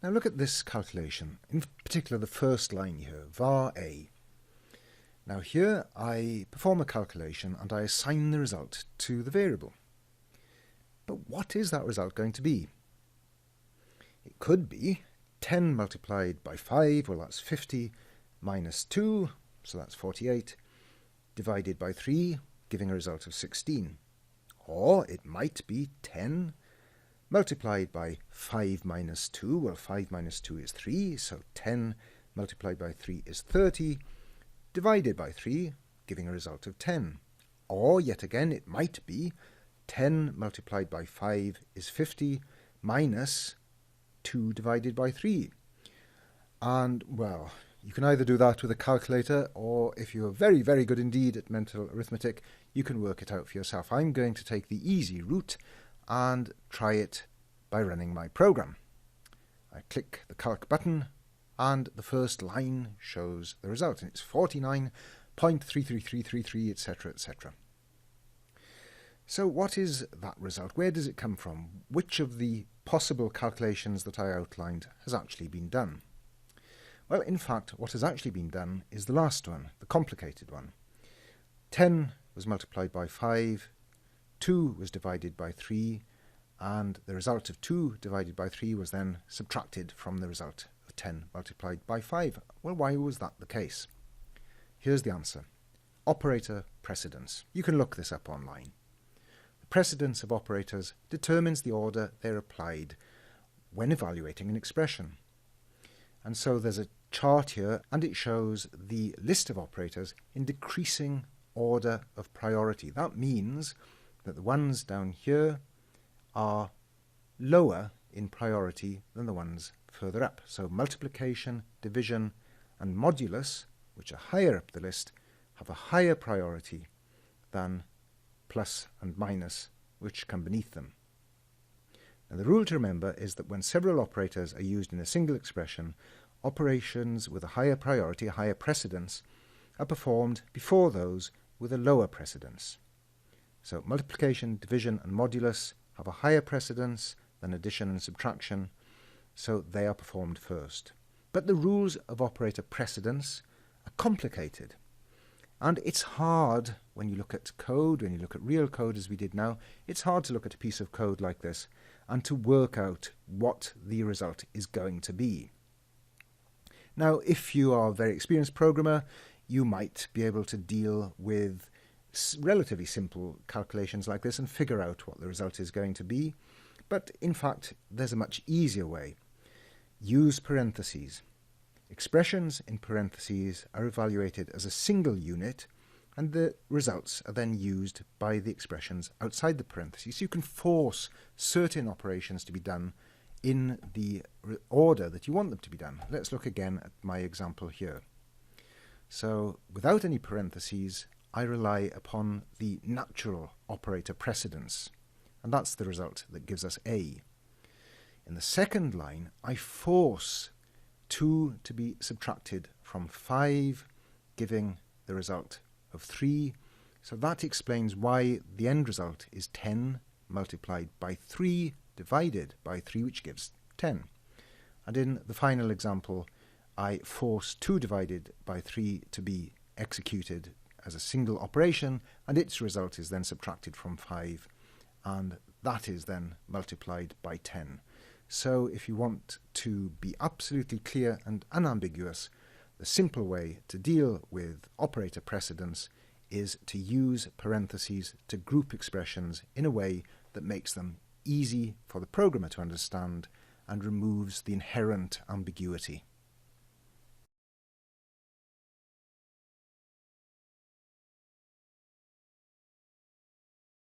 Now look at this calculation, in particular the first line here, var a. Now here I perform a calculation and I assign the result to the variable. But what is that result going to be? It could be 10 multiplied by 5, well that's 50, minus 2, so that's 48, divided by 3, giving a result of 16. Or it might be 10 multiplied by 5 minus 2, well 5 minus 2 is 3, so 10 multiplied by 3 is 30, divided by 3, giving a result of 10. Or, yet again, it might be 10 multiplied by 5 is 50, minus 2 divided by 3. And, well, you can either do that with a calculator, or if you're very, very good indeed at mental arithmetic, you can work it out for yourself. I'm going to take the easy route and try it by running my program. I click the calc button, and the first line shows the result, and it's 49.33333, etc., etc. So what is that result? Where does it come from? Which of the possible calculations that I outlined has actually been done? Well, in fact, what has actually been done is the last one, the complicated one. 10 was multiplied by 5, 2 was divided by 3, and the result of 2 divided by 3 was then subtracted from the result of 10 multiplied by 5. Well, why was that the case? Here's the answer. Operator precedence. You can look this up online. The precedence of operators determines the order they're applied when evaluating an expression. And so there's a chart here, and it shows the list of operators in decreasing order of priority. That means that the ones down here are lower in priority than the ones further up. So multiplication, division, and modulus, which are higher up the list, have a higher priority than plus and minus, which come beneath them. Now, the rule to remember is that when several operators are used in a single expression, operations with a higher priority, a higher precedence, are performed before those with a lower precedence. So multiplication, division, and modulus have a higher precedence than addition and subtraction, so they are performed first. But the rules of operator precedence are complicated. And it's hard when you look at code, when you look at real code as we did now, it's hard to look at a piece of code like this and to work out what the result is going to be. Now, if you are a very experienced programmer, you might be able to deal with relatively simple calculations like this and figure out what the result is going to be. But in fact, there's a much easier way. Use parentheses. Expressions in parentheses are evaluated as a single unit, and the results are then used by the expressions outside the parentheses. So you can force certain operations to be done in the order that you want them to be done. Let's look again at my example here. So without any parentheses, I rely upon the natural operator precedence, and that's the result that gives us A. In the second line, I force 2 to be subtracted from 5, giving the result of 3. So that explains why the end result is 10 multiplied by 3 divided by 3, which gives 10. And in the final example, I force 2 divided by 3 to be executed as a single operation, and its result is then subtracted from 5, and that is then multiplied by 10. So if you want to be absolutely clear and unambiguous, the simple way to deal with operator precedence is to use parentheses to group expressions in a way that makes them easy for the programmer to understand and removes the inherent ambiguity.